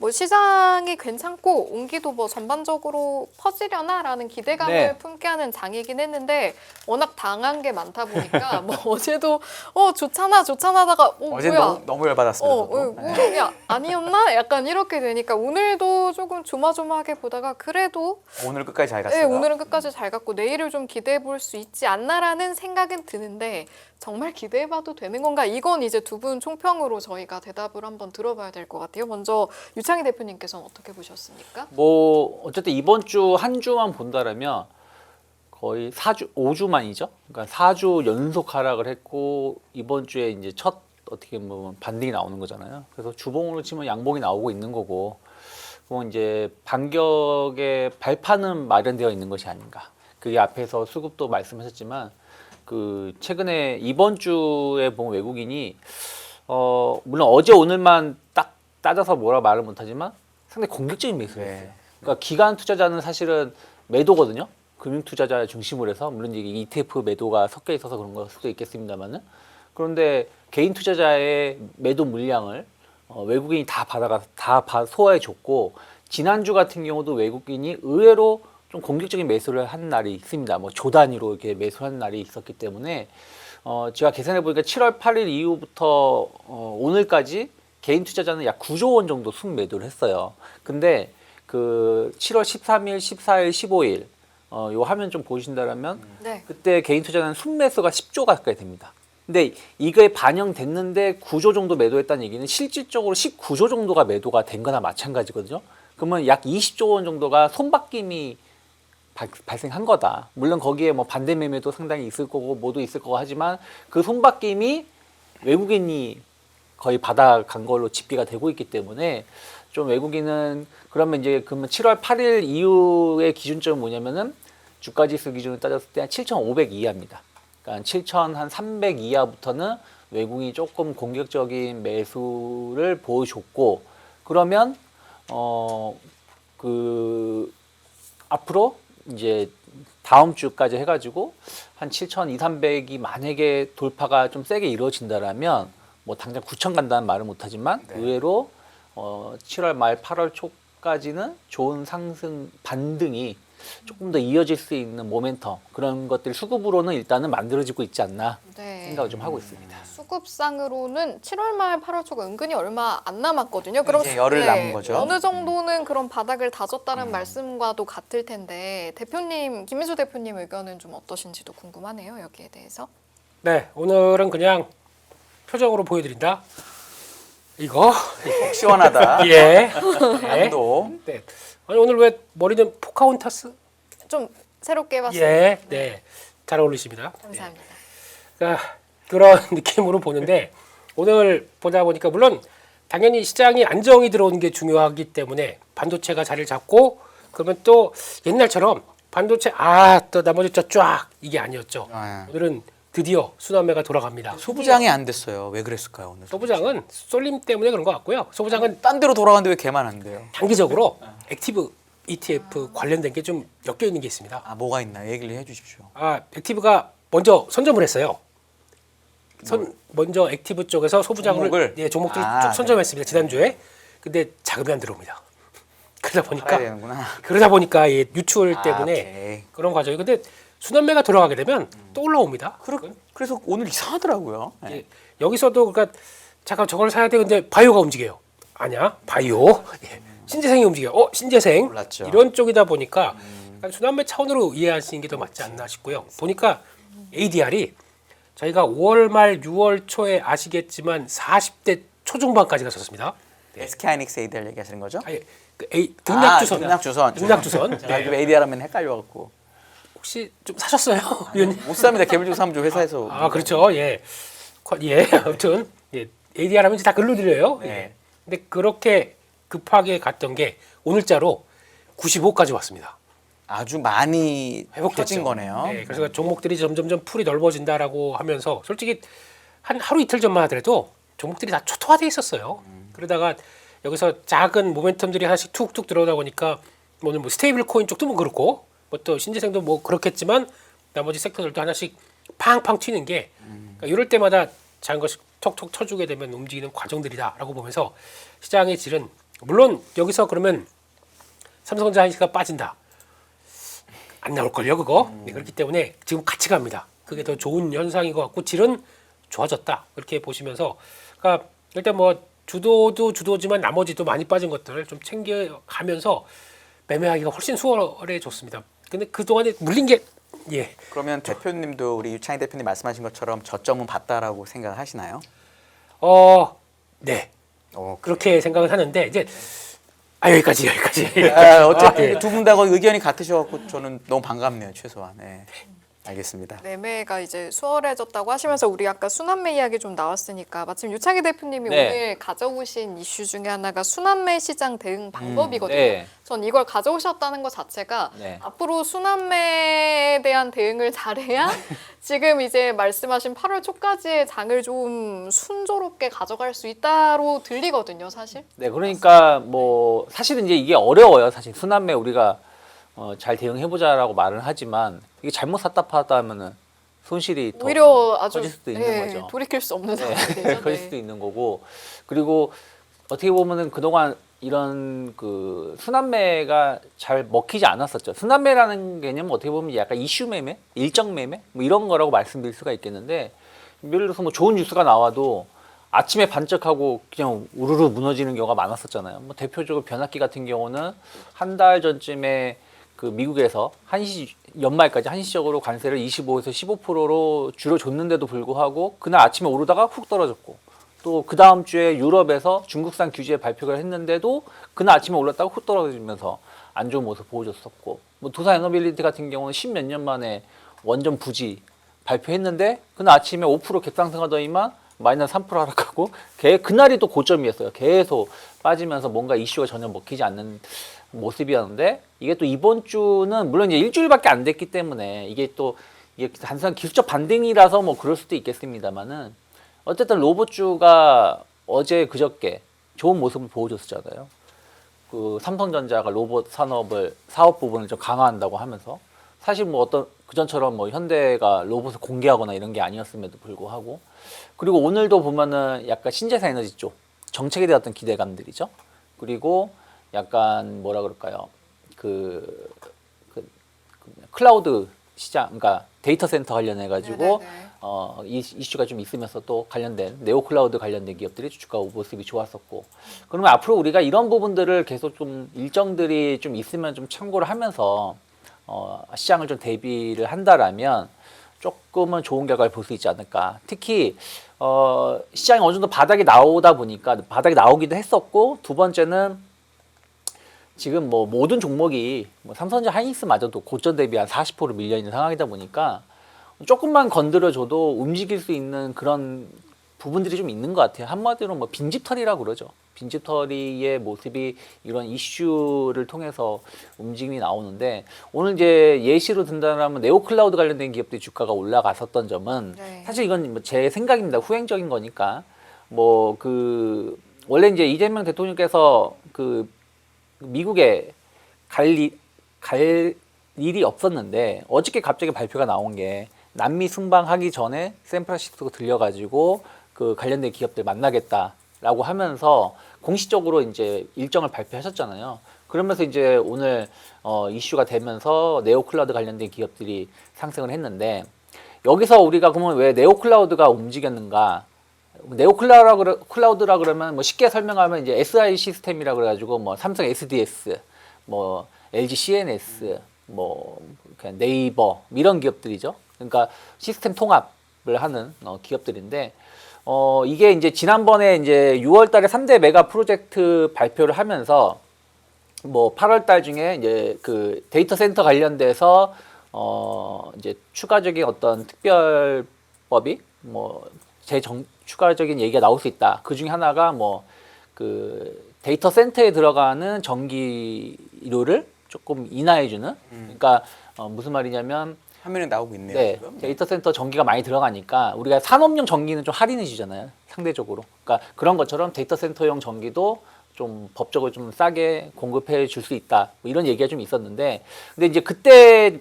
뭐 시장이 괜찮고 온기도 뭐 전반적으로 퍼지려나라는 기대감을 네. 품게 하는 장이긴 했는데 워낙 당한 게 많다 보니까 뭐 어제도 좋잖아 하다가 어제 뭐야 너무 열받았습니다. 저도. 뭐 이게 아니었나? 약간 이렇게 되니까 오늘도 조금 조마조마하게 보다가 그래도 오늘 끝까지 잘 네, 갔어요. 오늘은 끝까지 잘 갔고 내일을 좀 기대해 볼 수 있지 않나라는 생각은 드는데 정말 기대해봐도 되는 건가? 이건 이제 두 분 총평으로 저희가 대답을 한번 들어봐야 될 것 같아요. 먼저 유창희 대표님께서는 어떻게 보셨습니까? 뭐 어쨌든 이번 주 한 주만 본다라면 거의 4주, 5주 만이죠. 그러니까 4주 연속 하락을 했고 이번 주에 이제 첫 어떻게 보면 반등이 나오는 거잖아요. 그래서 주봉으로 치면 양봉이 나오고 있는 거고, 뭐 이제 반격의 발판은 마련되어 있는 것이 아닌가. 그게 앞에서 수급도 말씀하셨지만 그 최근에 이번 주에 보면 외국인이 물론 어제 오늘만 딱 따져서 뭐라 말을 못하지만 상당히 공격적인 매수를 했어요. 네. 그러니까 기관 투자자는 사실은 매도거든요. 금융 투자자 중심으로 해서 물론 이게 ETF 매도가 섞여 있어서 그런 걸 수도 있겠습니다만은, 그런데 개인 투자자의 매도 물량을 외국인이 다 소화해 줬고, 지난주 같은 경우도 외국인이 의외로 좀 공격적인 매수를 한 날이 있습니다. 뭐 조 단위로 이렇게 매수한 날이 있었기 때문에 제가 계산해 보니까 7월 8일 이후부터 오늘까지 개인 투자자는 약 9조 원 정도 순매도를 했어요. 근데 그 7월 13일, 14일, 15일 요 화면 좀 보신다면 네. 그때 개인 투자자는 순매수가 10조 가까이 됩니다. 근데 이거에 반영됐는데 9조 정도 매도했다는 얘기는 실질적으로 19조 정도가 매도가 된 거나 마찬가지거든요. 그러면 약 20조 원 정도가 손바뀜이 발생한 거다. 물론 거기에 뭐 반대 매매도 상당히 있을 거고 뭐도 있을 거고 하지만 그 손바뀜이 외국인이 거의 받아간 걸로 집계가 되고 있기 때문에 좀 외국인은 그러면 이제 그러면 7월 8일 이후의 기준점은 뭐냐면은 주가지수 기준으로 따졌을 때 7,500 이하입니다. 그러니까 7,300 이하부터는 외국인이 조금 공격적인 매수를 보여줬고, 그러면 그 앞으로 이제 다음 주까지 해가지고 한 7,200, 300이 만약에 돌파가 좀 세게 이루어진다라면 뭐 당장 9,000 간다는 말은 못하지만 네. 의외로 7월 말 8월 초까지는 좋은 상승 반등이 조금 더 이어질 수 있는 모멘텀, 그런 것들 수급으로는 일단은 만들어지고 있지 않나 네. 생각을 좀 하고 있습니다. 수급상으로는 7월 말 8월 초가 은근히 얼마 안 남았거든요. 그럼 이제 열흘 남은 거죠. 어느 정도는 그런 바닥을 다졌다는 말씀과도 같을 텐데 대표님, 김민수 대표님 의견은 좀 어떠신지도 궁금하네요. 여기에 대해서. 네, 오늘은 그냥 표정으로 보여드린다. 이거. 속 시원하다. 예. 네. 안도. 네. 아니 오늘 왜 머리는 포카혼타스? 좀 새롭게 해봤어요. 예. 네. 잘 어울리십니다. 감사합니다. 그러니까 그런 느낌으로 보는데 오늘 보다 보니까 물론 당연히 시장이 안정이 들어오는 게 중요하기 때문에 반도체가 자리를 잡고, 그러면 또 옛날처럼 반도체 또 나머지 쫙 이게 아니었죠. 아, 오늘은 드디어 순환매가 돌아갑니다. 소부장이 안 됐어요. 왜 그랬을까요 오늘? 소부장은 쏠림 때문에 그런 것 같고요. 소부장은 딴 데로 돌아가는데 왜 걔만 안 돼요? 단기적으로 액티브 ETF 관련된 게 좀 엮여 있는 게 있습니다. 아 뭐가 있나 얘기를 해주십시오. 액티브가 먼저 선점을 했어요. 먼저 액티브 쪽에서 소부장을 종목을? 종목들을 아, 쭉 선점했습니다. 지난주에. 근데 자금이 안 들어옵니다. 그러다 팔아야 보니까 되는구나. 이 유출 때문에 오케이. 그런 과정이. 근데 순환매가 들어가게 되면 또 올라옵니다. 그래서 오늘 이상하더라고요. 네. 예, 여기서도 그러니까 잠깐 저걸 사야 돼. 근데 바이오가 움직여요. 아니야, 바이오. 예, 신재생이 움직여요. 신재생. 몰랐죠. 이런 쪽이다 보니까 약간 순환매 차원으로 이해하시는 게 더 맞지 않나 싶고요. 보니까 ADR이 저희가 5월 말 6월 초에 아시겠지만 40대 초중반까지 갔었습니다. SK하이닉스 ADR 얘기하시는 거죠? 아예 등락주선. 등락주선. 제가 요즘 ADR 하면 헷갈려갖고 혹시 좀 사셨어요? 위원님? 못 삽니다. 개별적 사무조 회사에서. 그렇죠. 예. 아무튼 ADR 하면 이제 다 글로 들려요. 네. 예. 근데 그렇게 급하게 갔던 게 오늘자로 95까지 왔습니다. 아주 많이 회복됐죠. 펴진 거네요. 네, 그래서 종목들이 점점 풀이 넓어진다라고 하면서 솔직히 한 하루 이틀 전만 하더라도 종목들이 다 초토화돼 있었어요. 그러다가 여기서 작은 모멘텀들이 하나씩 툭툭 들어오다 보니까 오늘 뭐 스테이블 코인 쪽도 뭐 그렇고 뭐 또 신재생도 뭐 그렇겠지만 나머지 섹터들도 하나씩 팡팡 튀는 게 그러니까 이럴 때마다 작은 것이 톡톡 쳐주게 되면 움직이는 과정들이다라고 보면서 시장의 질은 물론 여기서 그러면 삼성전자 한시가 빠진다. 안 나올걸요 그거. 네, 그렇기 때문에 지금 같이 갑니다. 그게 더 좋은 현상인 것 같고 질은 좋아졌다. 그렇게 보시면서 그러니까 일단 뭐 주도도 주도지만 나머지도 많이 빠진 것들을 좀 챙겨가면서 매매하기가 훨씬 수월해졌습니다. 근데 그동안에 물린 게 예. 그러면 대표님도 우리 유창희 대표님 말씀하신 것처럼 저점은 봤다라고 생각하시나요? 네. 어, 그렇게 생각을 하는데 이제 여기까지. 어쨌든 두 분 다 의견이 같으셔갖고 저는 너무 반갑네요, 최소한. 네. 알겠습니다. 매매가 이제 수월해졌다고 하시면서 우리 아까 순환매 이야기 좀 나왔으니까 마침 유창희 대표님이 네. 오늘 가져오신 이슈 중에 하나가 순환매 시장 대응 방법이거든요. 네. 전 이걸 가져오셨다는 것 자체가 네. 앞으로 순환매에 대한 대응을 잘해야 지금 이제 말씀하신 8월 초까지의 장을 좀 순조롭게 가져갈 수 있다로 들리거든요, 사실. 네, 그러니까 뭐 사실은 이제 이게 어려워요. 사실 순환매 우리가 잘 대응해보자라고 말은 하지만 이게 잘못 샀다 팔았다 하면은 손실이 더 오히려 아주 커질 수도 있는 거죠. 돌이킬 수 없는 네, 상황이 되죠. 그럴 수도 있는 거고 그리고 어떻게 보면은 그동안 이런 그 순환매가 잘 먹히지 않았었죠. 순환매라는 개념은 어떻게 보면 약간 이슈 매매, 일정 매매 뭐 이런 거라고 말씀드릴 수가 있겠는데 예를 들어서 뭐 좋은 뉴스가 나와도 아침에 반짝하고 그냥 우르르 무너지는 경우가 많았었잖아요. 뭐 대표적으로 변압기 같은 경우는 한 달 전쯤에 그 미국에서 연말까지 한시적으로 관세를 25에서 15%로 줄여줬는데도 불구하고 그날 아침에 오르다가 훅 떨어졌고 또 그 다음 주에 유럽에서 중국산 규제 발표를 했는데도 그날 아침에 올랐다가 훅 떨어지면서 안 좋은 모습 보여줬었고 뭐 두산 에너빌리티 같은 경우는 10몇 년 만에 원전 부지 발표했는데 그날 아침에 5% 갭상승하더니만 마이너스 3% 하락하고 그날이 또 고점이었어요. 계속 빠지면서 뭔가 이슈가 전혀 먹히지 않는 모습이었는데 이게 또 이번 주는 물론 이제 일주일밖에 안 됐기 때문에 이게 단순한 기술적 반등이라서 뭐 그럴 수도 있겠습니다만은 어쨌든 로봇주가 어제 그저께 좋은 모습을 보여줬었잖아요. 그 삼성전자가 로봇 사업 부분을 좀 강화한다고 하면서 사실 뭐 어떤 그전처럼 뭐 현대가 로봇을 공개하거나 이런 게 아니었음에도 불구하고 그리고 오늘도 보면은 약간 신재생 에너지 쪽 정책에 대한 어떤 기대감들이죠. 그리고 약간 뭐라 그럴까요? 클라우드 시장, 그러니까 데이터 센터 관련해 가지고 이 이슈가 좀 있으면서 또 관련된 네오 클라우드 관련된 기업들이 주가 모습이 좋았었고 그러면 앞으로 우리가 이런 부분들을 계속 좀 일정들이 좀 있으면 좀 참고를 하면서 시장을 좀 대비를 한다라면 조금은 좋은 결과를 볼 수 있지 않을까. 특히 시장이 어느 정도 바닥이 나오다 보니까 바닥이 나오기도 했었고 두 번째는 지금 뭐 모든 종목이 뭐 삼성전자 하이닉스마저도 고점 대비 한 40% 밀려 있는 상황이다 보니까 조금만 건드려줘도 움직일 수 있는 그런 부분들이 좀 있는 것 같아요. 한마디로 뭐 빈집털이라고 그러죠. 빈집털이의 모습이 이런 이슈를 통해서 움직임이 나오는데 오늘 이제 예시로 든다면 네오클라우드 관련된 기업들이 주가가 올라갔었던 점은 사실 이건 뭐 제 생각입니다. 후행적인 거니까 뭐 원래 이제 이재명 대통령께서 미국에 갈 일이 없었는데 어저께 갑자기 발표가 나온 게 남미 순방하기 전에 샌프란시스코 들려가지고 그 관련된 기업들 만나겠다라고 하면서 공식적으로 이제 일정을 발표하셨잖아요. 그러면서 이제 오늘 이슈가 되면서 네오클라우드 관련된 기업들이 상승을 했는데 여기서 우리가 그러면 왜 네오클라우드가 움직였는가? 네오클라우드라 그러면 뭐 쉽게 설명하면 이제 SI 시스템이라 그래가지고 뭐 삼성 SDS, 뭐 LG CNS, 뭐 그냥 네이버 이런 기업들이죠. 그러니까 시스템 통합을 하는 기업들인데 이게 이제 지난번에 이제 6월달에 3대 메가 프로젝트 발표를 하면서 뭐 8월달 중에 이제 그 데이터 센터 관련돼서 이제 추가적인 어떤 특별법이 뭐 추가적인 얘기가 나올 수 있다. 그 중에 하나가 뭐 그 데이터 센터에 들어가는 전기료를 조금 인하해주는. 그러니까 무슨 말이냐면 화면에 나오고 있네요. 네, 지금. 데이터 센터 전기가 많이 들어가니까 우리가 산업용 전기는 좀 할인해 주잖아요. 상대적으로. 그러니까 그런 것처럼 데이터 센터용 전기도 좀 법적으로 좀 싸게 공급해 줄 수 있다. 뭐 이런 얘기가 좀 있었는데, 근데 이제 그때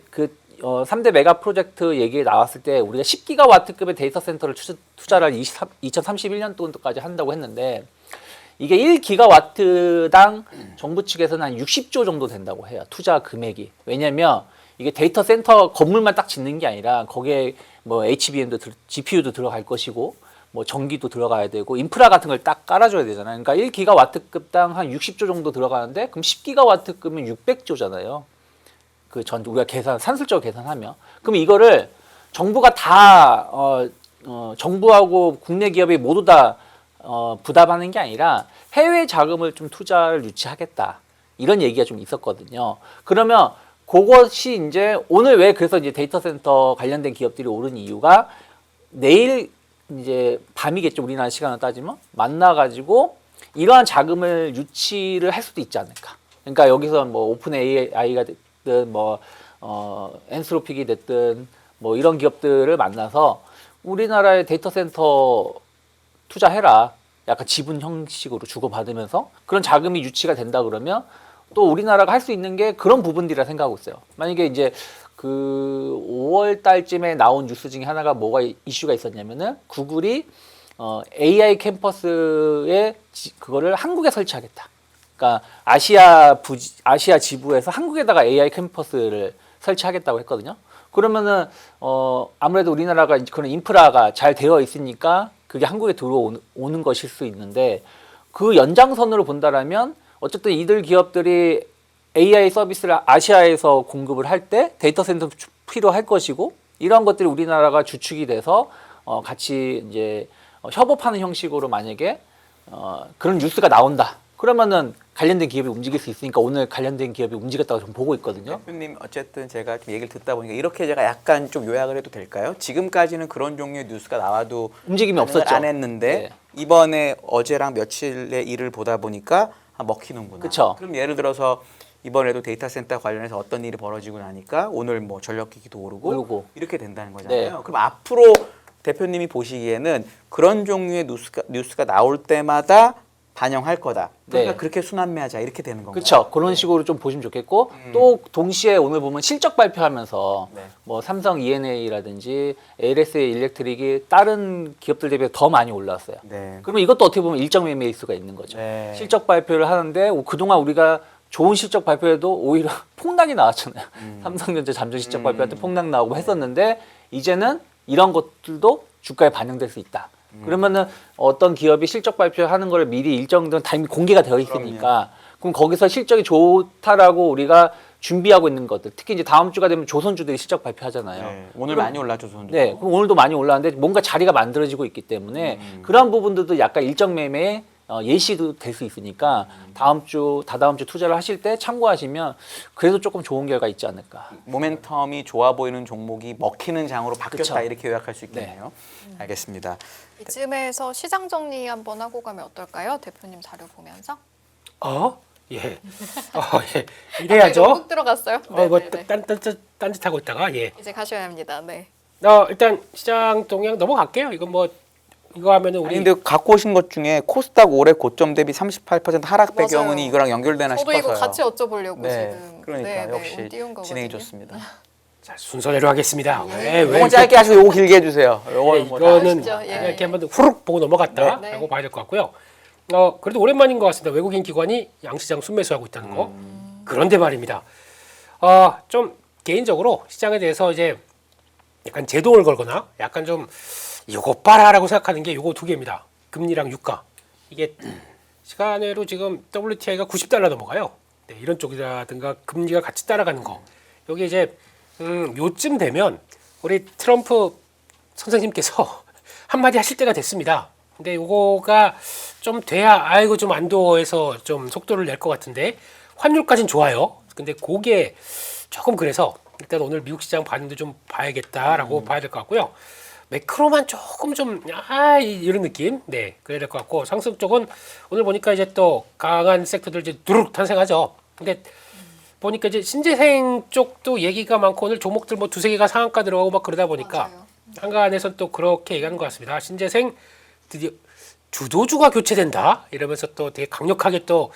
3대 메가 프로젝트 얘기 나왔을 때 우리가 10기가와트급의 데이터 센터를 투자를 2031년도까지 한다고 했는데 이게 1기가와트당 정부 측에서는 한 60조 정도 된다고 해요. 투자 금액이. 왜냐면 이게 데이터 센터 건물만 딱 짓는 게 아니라 거기에 뭐 HBM도 GPU도 들어갈 것이고 뭐 전기도 들어가야 되고 인프라 같은 걸 딱 깔아줘야 되잖아요. 그러니까 1기가와트급당 한 60조 정도 들어가는데 그럼 10기가와트급이면 600조잖아요. 그 전 우리가 산술적으로 계산하면 그럼 이거를 정부가 다 정부하고 국내 기업이 모두 다 부담하는 게 아니라 해외 자금을 좀 투자를 유치하겠다 이런 얘기가 좀 있었거든요. 그러면 그것이 이제 오늘 왜 그래서 이제 데이터 센터 관련된 기업들이 오른 이유가 내일 이제 밤이겠죠. 우리나라 시간을 따지면 만나가지고 이러한 자금을 유치를 할 수도 있지 않을까. 그러니까 여기서 뭐 오픈 AI가 됐든 뭐 엔스로픽이 됐든 뭐 이런 기업들을 만나서 우리나라의 데이터 센터 투자해라. 약간 지분 형식으로 주고받으면서 그런 자금이 유치가 된다 그러면 또 우리나라가 할 수 있는 게 그런 부분들이라 생각하고 있어요. 만약에 이제 그 5월 달쯤에 나온 뉴스 중에 하나가 뭐가 이슈가 있었냐면은 구글이 AI 캠퍼스에 그거를 한국에 설치하겠다. 그러니까 아시아 지부에서 한국에다가 AI 캠퍼스를 설치하겠다고 했거든요. 그러면은 아무래도 우리나라가 그런 인프라가 잘 되어 있으니까 그게 한국에 들어오는 것일 수 있는데 그 연장선으로 본다라면 어쨌든 이들 기업들이 AI 서비스를 아시아에서 공급을 할 때 데이터 센터 필요할 것이고 이러한 것들이 우리나라가 주축이 돼서 같이 이제 협업하는 형식으로 만약에 그런 뉴스가 나온다. 그러면은 관련된 기업이 움직일 수 있으니까 오늘 관련된 기업이 움직였다고 좀 보고 있거든요. 대표님 어쨌든 제가 좀 얘기를 듣다 보니까 이렇게 제가 약간 좀 요약을 해도 될까요? 지금까지는 그런 종류의 뉴스가 나와도 움직임이 없었죠. 안 했는데 네. 이번에 어제랑 며칠의 일을 보다 보니까 먹히는구나. 그쵸. 그럼 예를 들어서 이번에도 데이터 센터 관련해서 어떤 일이 벌어지고 나니까 오늘 뭐 전력기기도 오르고 이렇게 된다는 거잖아요. 네. 그럼 앞으로 대표님이 보시기에는 그런 종류의 뉴스가 나올 때마다 반영할 거다. 그러니까 네. 그렇게 순환매하자 이렇게 되는 건가요? 그렇죠. 그런 식으로 좀 보시면 좋겠고 또 동시에 오늘 보면 실적 발표하면서 네. 뭐 삼성 E&A라든지 LSA 일렉트릭이 다른 기업들 대비 더 많이 올랐어요. 네. 그러면 이것도 어떻게 보면 일정 매매일 수가 있는 거죠. 네. 실적 발표를 하는데 그동안 우리가 좋은 실적 발표에도 오히려 폭락이 나왔잖아요. 삼성전자 잠정 실적 발표할 때 폭락 나오고 했었는데 이제는 이런 것들도 주가에 반영될 수 있다. 그러면은 어떤 기업이 실적 발표하는 걸 미리 일정 타임이 공개가 되어 있으니까 그럼 거기서 실적이 좋다라고 우리가 준비하고 있는 것들 특히 이제 다음 주가 되면 조선주들이 실적 발표하잖아요. 네. 오늘 많이 올랐죠, 조선주. 네, 그럼 오늘도 많이 올랐는데 뭔가 자리가 만들어지고 있기 때문에 그러한 부분들도 약간 일정 매매의 예시도 될 수 있으니까 다다음 주 투자를 하실 때 참고하시면 그래도 조금 좋은 결과 있지 않을까. 모멘텀이 좋아 보이는 종목이 먹히는 장으로 바뀌었다 그쵸. 이렇게 요약할 수 있겠네요. 알겠습니다. 이쯤에서 시장 정리 한번 하고 가면 어떨까요? 대표님 자료 보면서. 예. 예. 이래야죠. 훅 들어갔어요. 뭐 네네네. 딴짓하고 있다가 예. 이제 가셔야 합니다. 네. 일단 시장 동향 넘어갈게요. 이거 하면은 우리 아니 근데 갖고 오신 것 중에 코스닥 올해 고점 대비 38% 하락 배경은 맞아요. 이거랑 연결되나 저도 싶어서요. 이거 같이 여쭤보려고 네, 지금. 그러니까 네, 네, 역시 운 띄운 거거든요. 진행이 좋습니다. 자, 순서대로 하겠습니다. 왜 요거 짧게 하시고 요거 길게 해주세요. 요거 뭐 이거는 아시죠? 예. 이렇게 한번 후룩 보고 넘어갔다라고 네. 봐야 될 것 같고요. 그래도 오랜만인 것 같습니다. 외국인 기관이 양시장 순매수하고 있다는 거. 그런데 말입니다. 좀 개인적으로 시장에 대해서 이제 약간 제동을 걸거나 약간 좀 요거 봐라라고 생각하는 게 요거 두 개입니다. 금리랑 유가. 이게 시간으로 지금 WTI가 90달러 넘어가요. 네, 이런 쪽이라든가 금리가 같이 따라가는 거. 여기 이제 요쯤 되면 우리 트럼프 선생님께서 한마디 하실 때가 됐습니다. 근데 요거가 좀 돼야 아이고 좀 안도해서 좀 속도를 낼 것 같은데 환율까지는 좋아요. 근데 그게 조금 그래서 일단 오늘 미국 시장 반응도 좀 봐야겠다라고 봐야 될 것 같고요. 매크로만 조금 좀 이런 느낌, 네, 그래야 될 것 같고 상승 쪽은 오늘 보니까 이제 또 강한 섹터들 이제 두룩 탄생하죠. 근데 보니까 이제 신재생 쪽도 얘기가 많고 오늘 종목들 뭐 두세 개가 상한가 들어가고 막 그러다 보니까 맞아요. 한간에선 또 그렇게 얘기하는 것 같습니다. 신재생 드디어 주도주가 교체된다 이러면서 또 되게 강력하게 또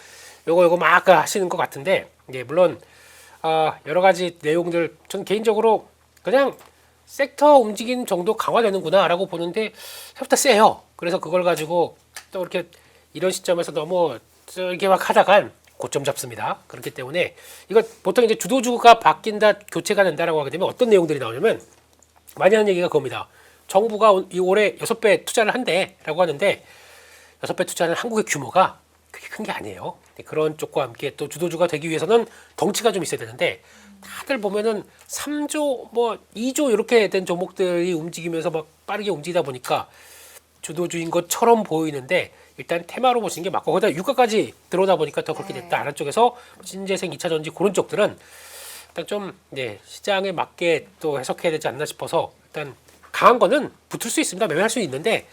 요거 막 하시는 것 같은데, 예, 물론 여러 가지 내용들 전 개인적으로 그냥 섹터 움직임 정도 강화되는구나라고 보는데 생각보다 세요. 그래서 그걸 가지고 또 이렇게 이런 시점에서 너무 이렇게 막 하다간 고점 잡습니다. 그렇기 때문에 이거 보통 이제 주도주가 바뀐다, 교체가 된다라고 하게 되면 어떤 내용들이 나오냐면 많이 하는 얘기가 그겁니다. 정부가 이 올해 6배 투자를 한대라고 하는데 6배 투자는 한국의 규모가 그렇게 큰 게 아니에요. 그런 쪽과 함께 또 주도주가 되기 위해서는 덩치가 좀 있어야 되는데 다들 보면은 3조 뭐 2조 이렇게 된 종목들이 움직이면서 막 빠르게 움직이다 보니까 주도주인 것처럼 보이는데 일단 테마로 보시는 게 맞고 거기다 유가까지 들어오다 보니까 더 그렇게 됐다. 아래쪽에서 신재생 2차 전지 그런 쪽들은 일단 좀 시장에 맞게 또 해석해야 되지 않나 싶어서 일단 강한 거는 붙을 수 있습니다. 매매할 수 있는데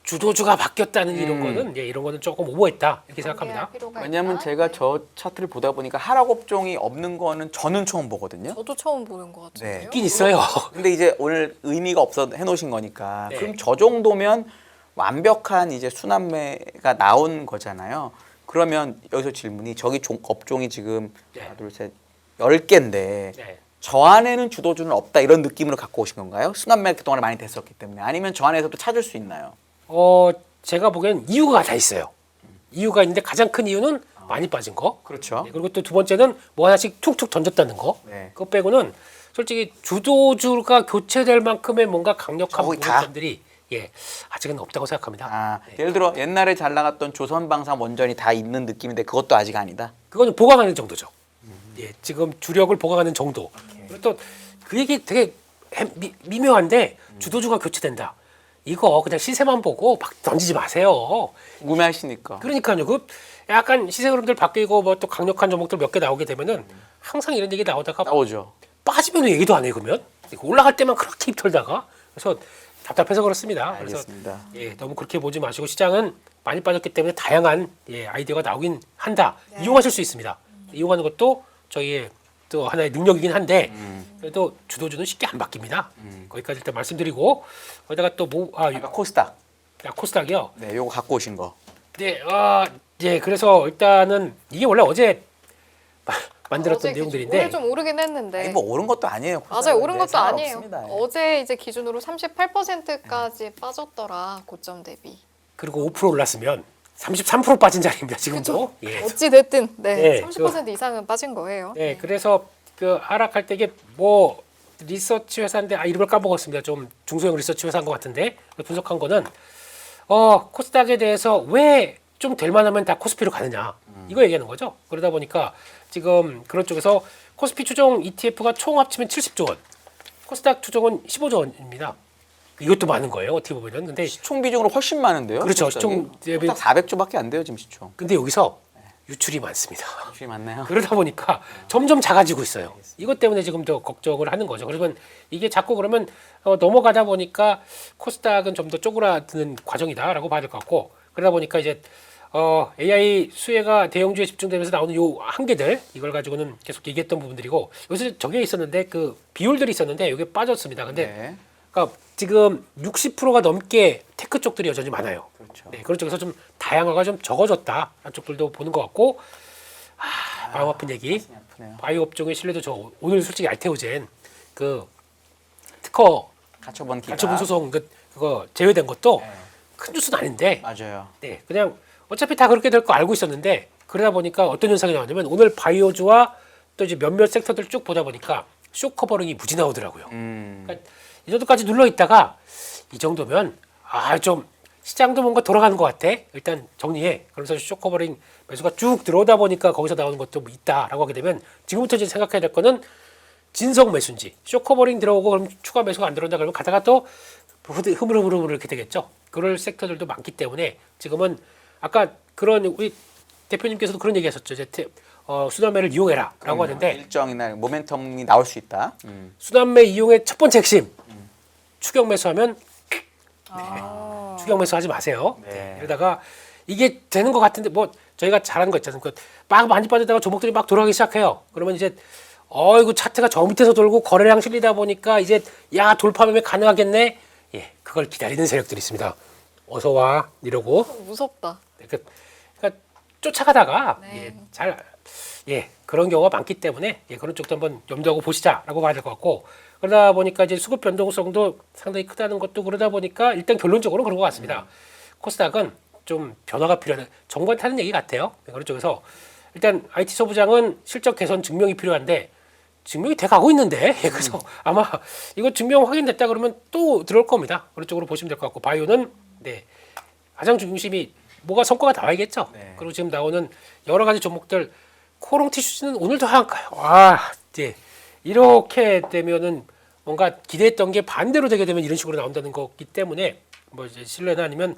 주도주가 바뀌었다는 이런 거는 이런 거는 조금 오버했다 이렇게 생각합니다. 왜냐하면 제가 저 차트를 보다 보니까 하락 업종이 없는 거는 저는 처음 보거든요. 저도 처음 보는 것 같은데요. 네. 있긴 있어요. 근데 이제 오늘 의미가 없어 해놓으신 거니까 네. 그럼 저 정도면 완벽한 이제 순환매가 나온 거잖아요. 그러면 여기서 질문이 저기 업종이 지금 네. 하나 둘셋 10개인데 네. 저 안에는 주도주는 없다 이런 느낌으로 갖고 오신 건가요? 순환매 그동안에 많이 됐었기 때문에 아니면 저 안에서도 찾을 수 있나요? 제가 보기엔 이유가 다 있어요. 이유가 있는데 가장 큰 이유는 많이 빠진 거. 그렇죠. 그리고 또 두 번째는 뭐 하나씩 툭툭 던졌다는 거. 네. 그거 빼고는 솔직히 주도주가 교체될 만큼의 뭔가 강력한 거의 다? 부분들이 아직은 없다고 생각합니다. 아, 예를 들어 옛날에 잘 나갔던 조선방산 원전이 다 있는 느낌인데 그것도 아직 아니다. 그거는 보강하는 정도죠. 지금 주력을 보강하는 정도. 그리고 또 그 얘기 되게 미묘한데 주도주가 교체된다. 이거 그냥 시세만 보고 막 던지지 마세요. 궁금해하시니까. 그러니까요. 그 약간 시세 흐름들 바뀌고 뭐 또 강력한 종목들 몇 개 나오게 되면은 항상 이런 얘기 나오다가 나오죠. 빠지면 얘기도 안 해요. 그러면 올라갈 때만 그렇게 입 털다가 그래서 답답해서 그렇습니다. 알겠습니다. 그래서 너무 그렇게 보지 마시고 시장은 많이 빠졌기 때문에 다양한 아이디어가 나오긴 한다. 이용하실 수 있습니다. 이용하는 것도 저희의 또 하나의 능력이긴 한데 그래도 주도주는 쉽게 안 바뀝니다. 거기까지 일단 말씀드리고 거기다가 또 아까 코스닥. 코스닥이요. 네, 요거 갖고 오신 거. 네, 그래서 일단은 이게 원래 어제 만들었던 어제 내용들인데 오늘 좀 오르긴 했는데. 아니 뭐 오른 것도 아니에요. 맞아요. 오른 것도 아니에요. 상관없습니다. 예. 어제 이제 기준으로 38%까지 빠졌더라. 고점 대비. 그리고 5% 올랐으면 33% 빠진 자리입니다. 지금도. 어찌 됐든 네, 30% 이상은 빠진 거예요. 네, 그래서 그 하락할 때 이게 뭐 리서치 회사인데 이름을 까먹었습니다. 좀 중소형 리서치 회사인 것 같은데 분석한 거는 코스닥에 대해서 왜 좀 될 만하면 다 코스피로 가느냐 이거 얘기하는 거죠. 그러다 보니까 지금 그런 쪽에서 코스피 추종 ETF가 총 합치면 70조 원, 코스닥 추종은 15조 원입니다. 이것도 많은 거예요. 어떻게 보면은. 근데 시총 비중으로 훨씬 많은데요. 그렇죠. 코스닥이? 시총 대비- 코스닥 400조밖에 안 돼요 지금 시총. 근데 여기서 유출이 많습니다. 훨씬 많네요. 그러다 보니까 점점 작아지고 있어요. 이것 때문에 지금 더 걱정을 하는 거죠. 그러면 이게 자꾸 그러면 넘어가다 보니까 코스닥은 좀 더 쪼그라드는 과정이다라고 봐야 될 것 같고 그러다 보니까 이제 AI 수혜가 대형주에 집중되면서 나오는 요 한계들 이걸 가지고는 계속 얘기했던 부분들이고 요새 저게 있었는데 그 비율들이 있었는데 이게 빠졌습니다. 근데 네. 그러니까 지금 60%가 넘게 테크 쪽들이 여전히 많아요. 그렇죠. 네, 그런 쪽에서 좀 다양화가 좀 적어졌다. 한쪽들도 보는 것 같고 마음 아픈 얘기. 가슴이 아프네요. 바이오 업종의 신뢰도 저 오늘 솔직히 알테오젠 그 특허 가처분 기각. 가처분 소송 그거 제외된 것도 네. 큰 뉴스는 아닌데 맞아요. 네, 그냥 어차피 다 그렇게 될 거 알고 있었는데 그러다 보니까 어떤 현상이 나왔냐면 오늘 바이오주와 또 이제 몇몇 섹터들 쭉 보다 보니까 쇼 커버링이 무지 나오더라고요. 그러니까 이 정도까지 눌러 있다가 이 정도면 좀 시장도 뭔가 돌아가는 것 같아. 일단 정리해. 그러면서 쇼 커버링 매수가 쭉 들어오다 보니까 거기서 나오는 것도 있다라고 하게 되면 지금부터 이제 생각해야 될 거는 진성 매수인지 쇼 커버링 들어오고 그럼 추가 매수가 안 들어온다 그러면 가다가 또 흐물흐물 이렇게 되겠죠. 그럴 섹터들도 많기 때문에 지금은 아까 그런 우리 대표님께서도 그런 얘기하셨죠. 이제 순환매를 이용해라라고 하는데 일정이나 모멘텀이 나올 수 있다. 순환매 이용의 첫 번째 핵심 추격 매수하면 추격 매수하지 마세요. 네. 이러다가 이게 되는 것 같은데 뭐 저희가 잘하는 거 있잖아요. 막 많이 빠졌다가 종목들이 막 돌아가기 시작해요. 그러면 이제 이거 차트가 저 밑에서 돌고 거래량 실리다 보니까 이제 돌파 매매 가능하겠네. 그걸 기다리는 세력들이 있습니다. 어서 와 이러고 무섭다. 그러니까 쫓아가다가 네. 그런 경우가 많기 때문에 그런 쪽도 한번 염두하고 보시자라고 봐야 될 것 같고 그러다 보니까 이제 수급 변동성도 상당히 크다는 것도 그러다 보니까 일단 결론적으로 그런 것 같습니다. 코스닥은 좀 변화가 필요하다. 정부한테 하는 얘기 같아요. 그런 쪽에서 일단 IT 소부장은 실적 개선 증명이 필요한데 증명이 돼 가고 있는데 그래서 아마 이거 증명 확인됐다 그러면 또 들어올 겁니다. 그런 쪽으로 보시면 될 것 같고 바이오는 네 가장 중심이 뭐가 성과가 나와야겠죠. 네. 그리고 지금 나오는 여러 가지 종목들 코롱 티슈즈는 오늘도 하한가요? 와 이제 이렇게 되면은 뭔가 기대했던 게 반대로 되게 되면 이런 식으로 나온다는 거기 때문에 뭐 이제 신뢰나 아니면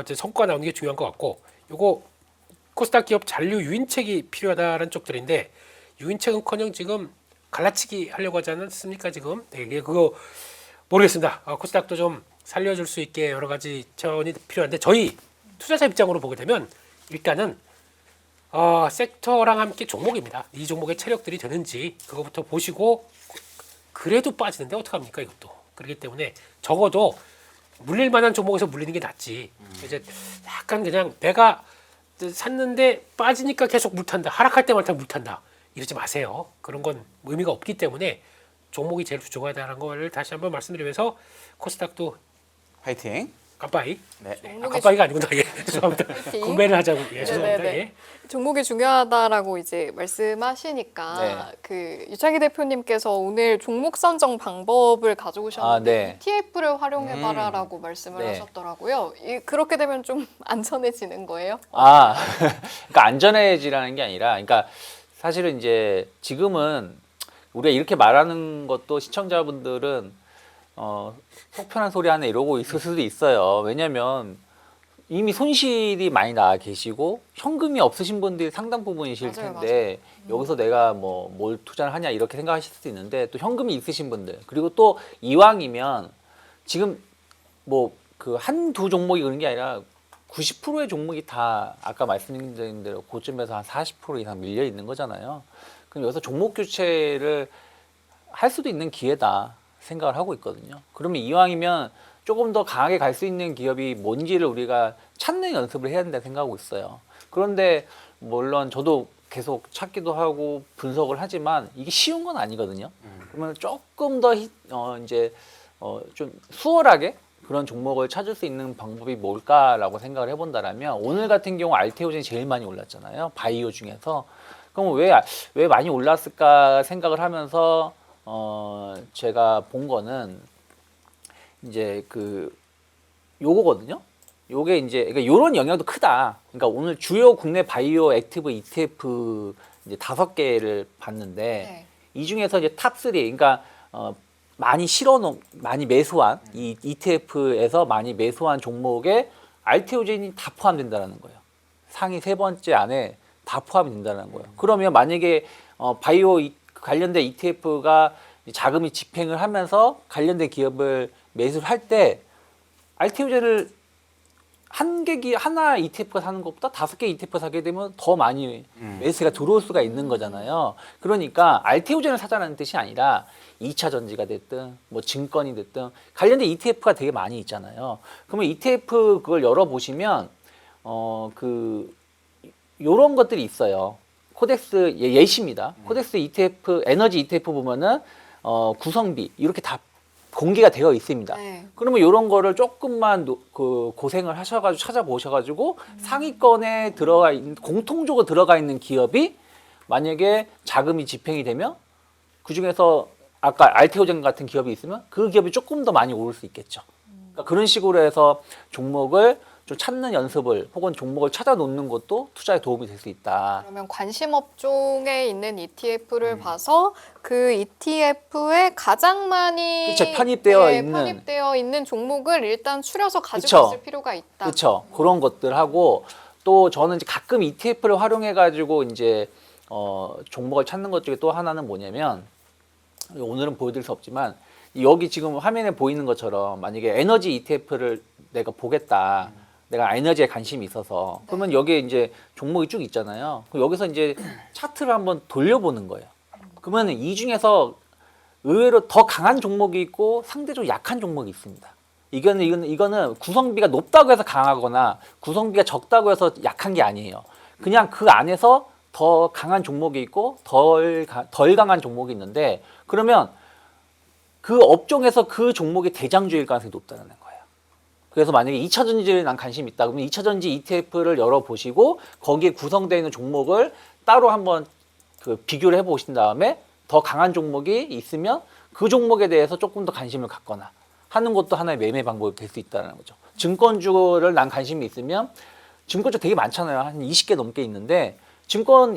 이제 성과 나오는 게 중요한 것 같고 요거 코스닥 기업 잔류 유인책이 필요하다는 쪽들인데 유인책은커녕 지금 갈라치기 하려고 하지 않습니까 지금? 네, 이게 그거 모르겠습니다. 코스닥도 좀 살려줄 수 있게 여러 가지 차원이 필요한데 저희 투자자 입장으로 보게 되면 일단은 섹터랑 함께 종목입니다. 이 종목의 체력들이 되는지 그거부터 보시고 그래도 빠지는데 어떡합니까 이것도. 그렇기 때문에 적어도 물릴 만한 종목에서 물리는 게 낫지. 이제 약간 그냥 내가 샀는데 빠지니까 계속 물탄다. 하락할 때마다 물탄다. 이러지 마세요. 그런 건 의미가 없기 때문에 종목이 제일 중요하다는 걸 다시 한번 말씀드리면서 코스닥도 화이팅. 깜빠이. 네. 깜빠이가 아니구나. 예. 죄송합니다. 화이팅. 구매를 하자고. 예, 죄송합니다. 네네네. 예. 종목이 중요하다라고 이제 말씀하시니까 네. 그 유창희 대표님께서 오늘 종목 선정 방법을 가져오셨는데 네. ETF를 활용해봐라라고 말씀을 네. 하셨더라고요. 그렇게 되면 좀 안전해지는 거예요? 그러니까 안전해지라는 게 아니라, 그러니까 사실은 이제 지금은 우리가 이렇게 말하는 것도 시청자분들은 속 편한 소리 하네 이러고 있을 수도 있어요. 왜냐면 이미 손실이 많이 나 계시고 현금이 없으신 분들이 상당 부분이실 맞아요, 텐데 여기서 내가 뭐 뭘 투자를 하냐 이렇게 생각하실 수도 있는데 또 현금이 있으신 분들 그리고 또 이왕이면 지금 뭐 그 한두 종목이 그런 게 아니라 90%의 종목이 다 아까 말씀드린 대로 고점에서 한 40% 이상 밀려 있는 거잖아요. 그럼 여기서 종목 교체를 할 수도 있는 기회다 생각을 하고 있거든요. 그러면 이왕이면 조금 더 강하게 갈 수 있는 기업이 뭔지를 우리가 찾는 연습을 해야 된다 생각하고 있어요. 그런데 물론 저도 계속 찾기도 하고 분석을 하지만 이게 쉬운 건 아니거든요. 그러면 조금 더 좀 수월하게 그런 종목을 찾을 수 있는 방법이 뭘까라고 생각을 해본다라면 오늘 같은 경우 알테오젠이 제일 많이 올랐잖아요. 바이오 중에서. 그럼 왜 많이 올랐을까 생각을 하면서 제가 본 거는 이제 요거거든요. 요게 이제 그러니까 요런 영향도 크다. 그러니까 오늘 주요 국내 바이오 액티브 ETF 이제 5개를 봤는데 네. 이 중에서 이제 탑3 그러니까 많이 매수한 이 ETF에서 많이 매수한 종목에 알테오젠이 다 포함된다는 거예요. 상위 3번째 안에 다 포함이 된다는 거예요. 그러면 만약에 바이오 관련된 ETF가 자금이 집행을 하면서 관련된 기업을 매수를 할 때 알테오젠을 하나 ETF가 사는 것보다 5개 ETF 사게 되면 더 많이 매수가 들어올 수가 있는 거잖아요. 그러니까 알테오젠을 사자는 뜻이 아니라 2차 전지가 됐든 뭐 증권이 됐든 관련된 ETF가 되게 많이 있잖아요. 그러면 ETF 그걸 열어보시면 요런 것들이 있어요. 코덱스 예시입니다. 코덱스 ETF 에너지 ETF 보면은 구성비 이렇게 다 공개가 되어 있습니다. 네. 그러면 이런 거를 조금만 고생을 하셔가지고 찾아보셔가지고 상위권에 들어가 있는 공통적으로 들어가 있는 기업이 만약에 자금이 집행이 되면 그 중에서 아까 알테오젠 같은 기업이 있으면 그 기업이 조금 더 많이 오를 수 있겠죠. 그러니까 그런 식으로 해서 종목을 좀 찾는 연습을 혹은 종목을 찾아 놓는 것도 투자에 도움이 될 수 있다. 그러면 관심 업종에 있는 ETF를 봐서 그 ETF에 가장 많이 그쵸, 편입되어 편입되어 있는 종목을 일단 추려서 가지고 그쵸. 있을 필요가 있다. 그렇죠. 그런 것들 하고 또 저는 이제 가끔 ETF를 활용해 가지고 이제 종목을 찾는 것 중에 또 하나는 뭐냐면 오늘은 보여드릴 수 없지만 여기 지금 화면에 보이는 것처럼 만약에 에너지 ETF를 내가 보겠다. 내가 에너지에 관심이 있어서 그러면 여기에 이제 종목이 쭉 있잖아요. 그럼 여기서 이제 차트를 한번 돌려보는 거예요. 그러면 이 중에서 의외로 더 강한 종목이 있고 상대적으로 약한 종목이 있습니다. 이거는 구성비가 높다고 해서 강하거나 구성비가 적다고 해서 약한 게 아니에요. 그냥 그 안에서 더 강한 종목이 있고 덜 강한 종목이 있는데 그러면 그 업종에서 그 종목이 대장주일 가능성이 높다는 거예요. 그래서 만약에 2차 전지를 난 관심 있다 그러면 2차 전지 ETF를 열어보시고 거기에 구성되어 있는 종목을 따로 한번 그 비교를 해보신 다음에 더 강한 종목이 있으면 그 종목에 대해서 조금 더 관심을 갖거나 하는 것도 하나의 매매 방법이 될 수 있다는 거죠. 증권주를 난 관심이 있으면 증권주 되게 많잖아요. 한 20개 넘게 있는데 증권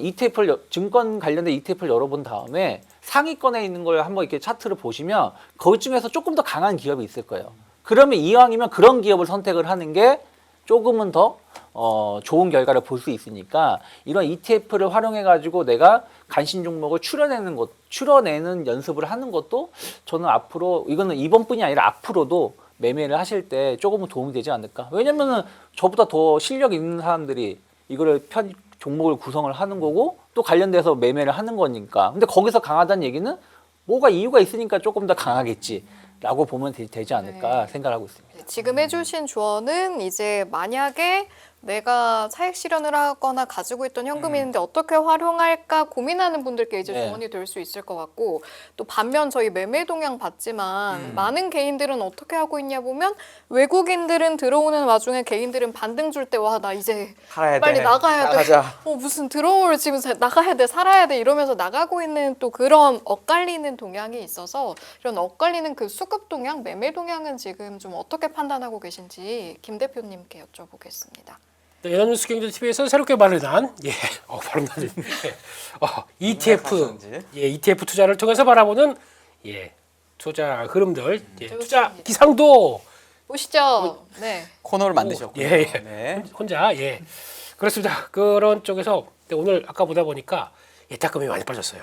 관련된 ETF를 열어본 다음에 상위권에 있는 걸 한번 이렇게 차트를 보시면 거기 중에서 조금 더 강한 기업이 있을 거예요. 그러면 이왕이면 그런 기업을 선택을 하는 게 조금은 더 좋은 결과를 볼 수 있으니까 이런 ETF를 활용해 가지고 내가 관심 종목을 추려내는 연습을 하는 것도 저는 앞으로 이거는 이번뿐이 아니라 앞으로도 매매를 하실 때 조금은 도움이 되지 않을까. 왜냐면은 저보다 더 실력 있는 사람들이 이거를 종목을 구성을 하는 거고 또 관련돼서 매매를 하는 거니까. 근데 거기서 강하다는 얘기는 뭐가 이유가 있으니까 조금 더 강하겠지라고 보면 되지 않을까 생각하고 있습니다. 지금 해주신 조언은 이제 만약에 내가 차익 실현을 하거나 가지고 있던 현금이 있는데 어떻게 활용할까 고민하는 분들께 이제 네. 조언이 될 수 있을 것 같고, 또 반면 저희 매매 동향 봤지만 많은 개인들은 어떻게 하고 있냐 보면 외국인들은 들어오는 와중에 개인들은 반등 줄 때 와 나 이제 팔아야 빨리 돼. 나가야 돼. 나가자. 무슨 들어올 지금 나가야 돼, 살아야 돼 이러면서 나가고 있는 또 그런 엇갈리는 동향이 있어서 이런 엇갈리는 그 수급 동향, 매매 동향은 지금 좀 어떻게 판단하고 계신지 김 대표님께 여쭤보겠습니다. 네, 연합뉴스 경제TV에서 새롭게 마련한 바로 나는 ETF ETF 투자를 통해서 바라보는 투자 흐름들, 투자 기상도 보시죠. 네. 코너를 만드셨군요. 네. 혼자 그렇습니다. 그런 쪽에서 오늘 아까 보다 보니까 예탁금이 많이 빠졌어요.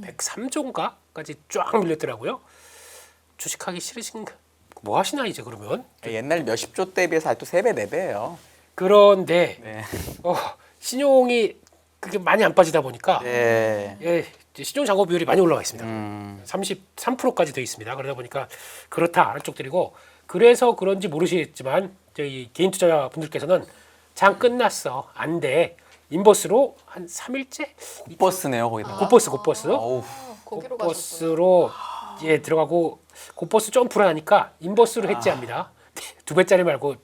103조인가까지 쫙 밀렸더라고요. 주식하기 싫으신가? 뭐 하시나 이제 그러면? 옛날 몇십 조 대비해서 또 3배, 4배예요. 그런데 네. 신용이 그게 많이 안 빠지다 보니까 네. 이제 신용 잔고 비율이 많이 올라가 있습니다. 33%까지 돼 있습니다. 그러다 보니까 그렇다 아래쪽 드리고, 그래서 그런지 모르시겠지만 저희 개인 투자분들께서는 장 끝났어 안 돼, 인버스로 한 3일째 굿버스네요, 거기다가. 곧버스 어우. 거기로 가셨구나. 곧버스로 들어가고, 곧버스 좀 불안하니까 인버스로 해지합니다. 2배짜리 말고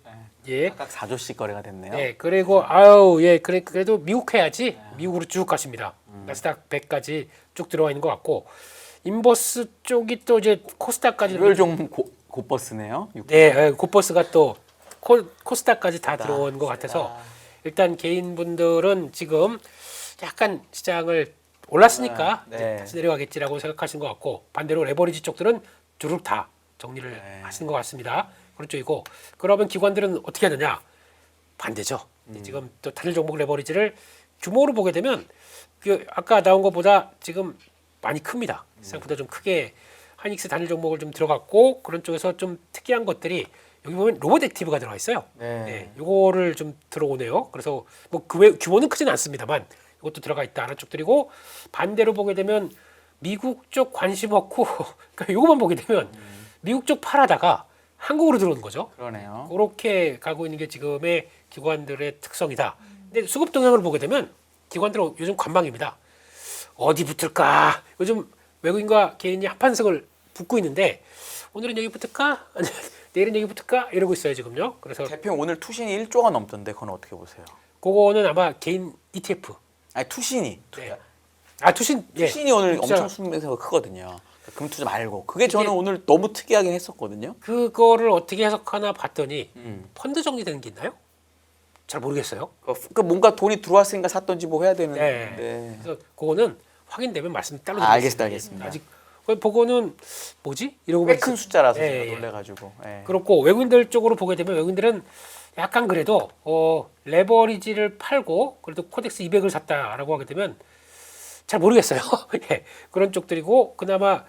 각각 4조씩 거래가 됐네요. 그리고 그래도 미국 해야지. 미국으로 쭉 가십니다. 나스닥 100까지 쭉 들어와 있는 것 같고, 인버스 쪽이 또 이제 코스닥까지 일요일 종 굿버스네요. 곧버스가 또 코스닥까지 다 들어온 것 같아서 일단 개인분들은 지금 약간 시장을 올랐으니까 이제 다시 내려가겠지라고 생각하시는 것 같고, 반대로 레버리지 쪽들은 주로 다 정리를 하시는 것 같습니다. 그런 쪽이고, 그러면 기관들은 어떻게 하느냐? 반대죠. 지금 또 단일 종목 레버리지를 규모로 보게 되면 아까 나온 것보다 지금 많이 큽니다. 생각보다 좀 크게 하이닉스 단일 종목을 좀 들어갔고, 그런 쪽에서 좀 특이한 것들이 여기 보면 로봇 액티브가 들어가 있어요. 요거를 좀 들어오네요. 그래서 뭐 그 외 규모는 크지는 않습니다만 이것도 들어가 있다는 쪽들이고, 반대로 보게 되면 미국 쪽 관심 없고 그러니까 요거만 보게 되면 미국 쪽 팔아다가 한국으로 들어오는 거죠. 그러네요. 그렇게 가고 있는 게 지금의 기관들의 특성이다. 근데 수급 동향을 보게 되면 기관들은 요즘 관망입니다. 어디 붙을까? 요즘 외국인과 개인이 한판승을 붙고 있는데, 오늘은 여기 붙을까? 내일은 여기 붙을까? 이러고 있어요 지금요. 그래서 대표 오늘 투신이 1조가 넘던데 그건 어떻게 보세요? 그거는 아마 개인 ETF. 아니 투신이. 투신. 투신이 오늘 진짜 엄청 수매수가 크거든요. 금투자 말고. 그게 저는 오늘 너무 특이하긴 했었거든요. 그거를 어떻게 해석하나 봤더니 펀드 정리되는 게 있나요? 잘 모르겠어요. 그 뭔가 돈이 들어왔으니까 샀던지 뭐 해야 되는데. 그래서 그거는 확인되면 말씀 따로 알겠습니다. 아직 그거는 뭐지? 이러고 꽤 큰 숫자라서 예, 제가 예. 놀래가지고. 그렇고, 외국인들 쪽으로 보게 되면 외국인들은 약간 그래도 레버리지를 팔고 그래도 코덱스 200을 샀다라고 하게 되면 잘 모르겠어요. 그런 쪽들이고, 그나마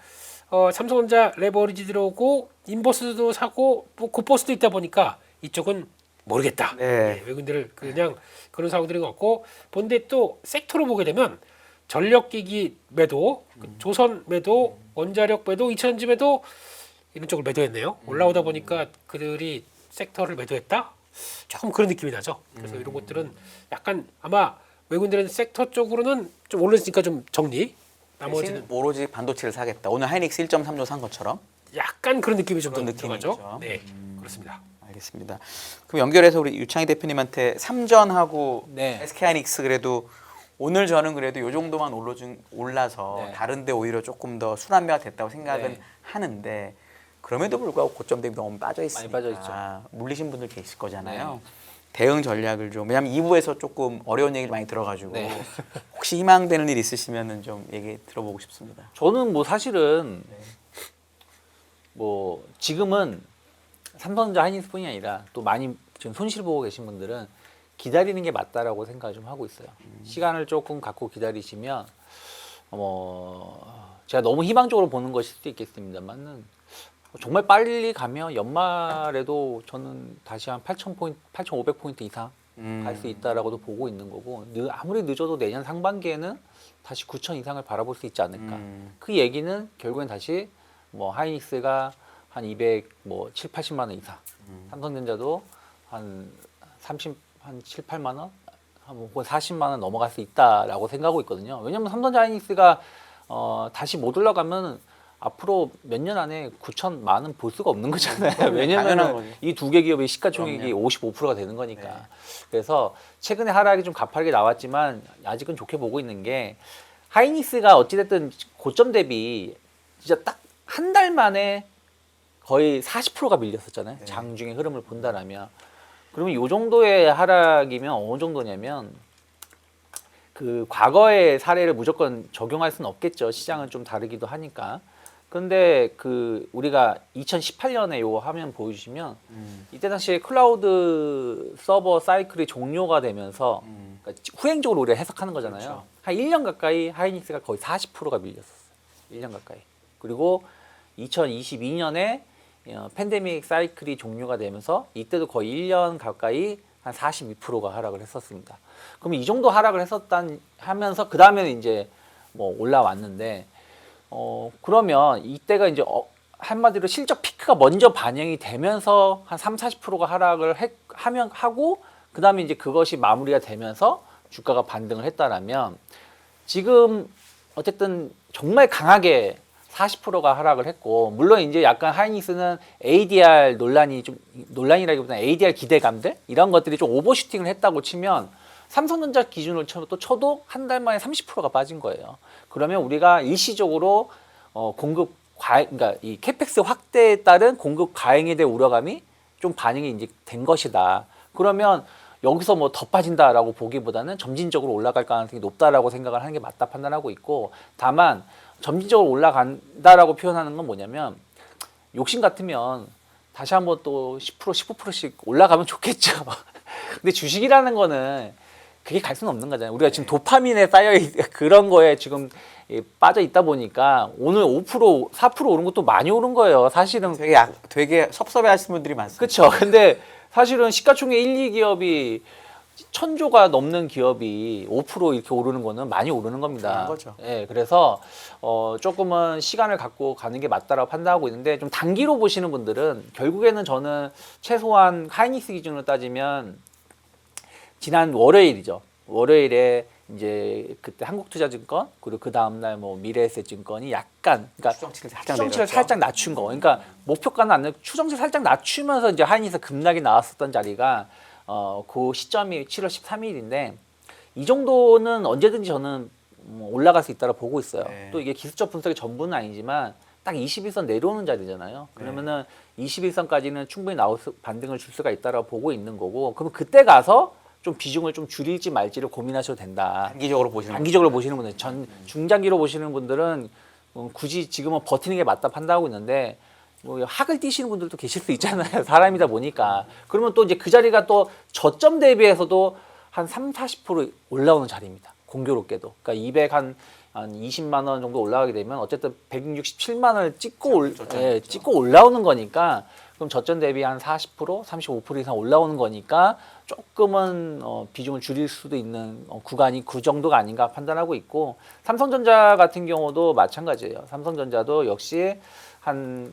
삼성전자 레버리지 들어오고 인버스도 사고 뭐 곧버스도 있다 보니까 이쪽은 모르겠다. 외국인들을 그냥 그런 상황들인 것 같고, 본데 또 섹터로 보게 되면 전력기기 매도, 조선 매도, 원자력 매도, 2차전지 매도, 이런 쪽을 매도했네요. 올라오다 보니까 그들이 섹터를 매도했다? 조금 그런 느낌이 나죠. 그래서 이런 것들은 약간 아마 외국인들은 섹터 쪽으로는 좀 올랐으니까 좀 정리. 나머지는 오로지 반도체를 사겠다. 오늘 하이닉스 1.3조 산 것처럼. 약간 그런 느낌이 좀 더 그런 들어가죠. 느낌이죠. 네, 그렇습니다. 알겠습니다. 그럼 연결해서 우리 유창희 대표님한테 3전하고 네. SK하이닉스 그래도 오늘 저는 그래도 요 정도만 올라서 네. 다른데 오히려 조금 더 순환매가 됐다고 생각은 네. 하는데 그럼에도 불구하고 고점 대비 너무 빠져 있으니까 많이 빠져 있죠. 물리신 분들 계실 거잖아요. 네. 대응 전략을 좀 왜냐하면 2부에서 조금 어려운 얘기를 많이 들어가지고 네. 혹시 희망되는 일 있으시면은 좀 얘기 들어보고 싶습니다. 저는 뭐 사실은 뭐 지금은 삼성전자 하이닉스뿐이 아니라 또 많이 지금 손실 보고 계신 분들은 기다리는 게 맞다라고 생각을 좀 하고 있어요. 시간을 조금 갖고 기다리시면 제가 너무 희망적으로 보는 것일 수도 있겠습니다만은 정말 빨리 가면 연말에도 저는 다시 한 8,000포인트, 8,500포인트 이상 갈 수 있다라고도 보고 있는 거고 아무리 늦어도 내년 상반기에는 다시 9,000 이상을 바라볼 수 있지 않을까. 그 얘기는 결국엔 다시 뭐 하이닉스가 한 200, 뭐 7, 80만 원 이상, 삼성전자도 한 30, 한 7, 8만 원, 한 40만 원 넘어갈 수 있다라고 생각하고 있거든요. 왜냐하면 삼성전자 하이닉스가 다시 못 올라가면 앞으로 몇 년 안에 9천만 원 볼 수가 없는 거잖아요. 당연한 왜냐하면 거죠. 이 두 개 기업의 시가총액이 55%가 되는 거니까. 네. 그래서 최근에 하락이 좀 가파르게 나왔지만 아직은 좋게 보고 있는 게 하이닉스가 어찌됐든 고점 대비 진짜 딱 한 달 만에 거의 40%가 밀렸었잖아요. 네. 장중의 흐름을 본다라면. 그러면 이 정도의 하락이면 어느 정도냐면 그 과거의 사례를 무조건 적용할 수는 없겠죠. 시장은 좀 다르기도 하니까. 그런데 그 우리가 2018년에 요 화면 보여주시면 이때 당시에 클라우드 서버 사이클이 종료가 되면서 그러니까 후행적으로 우리가 해석하는 거잖아요. 그렇죠. 한 1년 가까이 하이닉스가 거의 40%가 밀렸었어요. 1년 가까이. 그리고 2022년에 팬데믹 사이클이 종료가 되면서 이때도 거의 1년 가까이 한 42%가 하락을 했었습니다. 그러면 이 정도 하락을 하면서 그 다음에는 이제 뭐 올라왔는데 그러면 이때가 이제 한마디로 실적 피크가 먼저 반영이 되면서 한 30-40%가 하락을 하고 그 다음에 이제 그것이 마무리가 되면서 주가가 반등을 했다라면 지금 어쨌든 정말 강하게 40%가 하락을 했고 물론 이제 약간 하이닉스는 ADR 논란이라기보다는 ADR 기대감들 이런 것들이 좀 오버슈팅을 했다고 치면 삼성전자 기준으로 쳐도 한 달 만에 30%가 빠진 거예요. 그러면 우리가 일시적으로 그러니까 이 캐펙스 확대에 따른 공급 과잉에 대한 우려감이 좀 반영이 이제 된 것이다. 그러면 여기서 뭐 더 빠진다라고 보기보다는 점진적으로 올라갈 가능성이 높다라고 생각을 하는 게 맞다 판단하고 있고 다만 점진적으로 올라간다라고 표현하는 건 뭐냐면 욕심 같으면 다시 한번 또 10%, 15%씩 올라가면 좋겠죠. 근데 주식이라는 거는 그게 갈 수는 없는 거잖아요. 우리가 지금 도파민에 그런 거에 지금 빠져 있다 보니까 오늘 5%, 4% 오른 것도 많이 오른 거예요. 사실은 되게 섭섭해하시는 분들이 많습니다. 그렇죠. 근데 사실은 시가총액 1, 2기업이 1,000조가 넘는 기업이 5% 이렇게 오르는 거는 많이 오르는 겁니다. 그런 거죠. 예, 그래서 조금은 시간을 갖고 가는 게 맞다라고 판단하고 있는데 좀 단기로 보시는 분들은 결국에는 저는 최소한 하이닉스 기준으로 따지면 지난 월요일이죠. 월요일에 이제 그때 한국투자증권 그리고 그 다음날 뭐 미래에셋증권이 약간 그러니까 추정치를 살짝 낮춘 거. 그러니까 목표가는 안 내고 추정치를 살짝 낮추면서 이제 하이닉스 급락이 나왔었던 자리가 그 시점이 7월 13일인데 이 정도는 언제든지 저는 올라갈 수 있다고 보고 있어요. 네. 또 이게 기술적 분석의 전부는 아니지만 딱 21선 내려오는 자리잖아요. 그러면은 21선까지는 충분히 반등을 줄 수가 있다고 보고 있는 거고 그럼 그때 가서 좀 비중을 좀 줄일지 말지를 고민하셔도 된다. 단기적으로 보시는 단기적으로 보시는 분들, 중장기로 보시는 분들은 굳이 지금은 버티는 게 맞다 판단하고 있는데 뭐 학을 띄시는 분들도 계실 수 있잖아요. 사람이다 보니까. 그러면 또 이제 그 자리가 또 저점 대비해서도 한 30-40% 올라오는 자리입니다. 공교롭게도. 그러니까 200 한 20만 원 정도 올라가게 되면 어쨌든 167만 원을 찍고 올라오는 거니까 그럼 저점 대비 한 40%, 35% 이상 올라오는 거니까 조금은 비중을 줄일 수도 있는 구간이 그 정도가 아닌가 판단하고 있고 삼성전자 같은 경우도 마찬가지예요. 삼성전자도 역시 한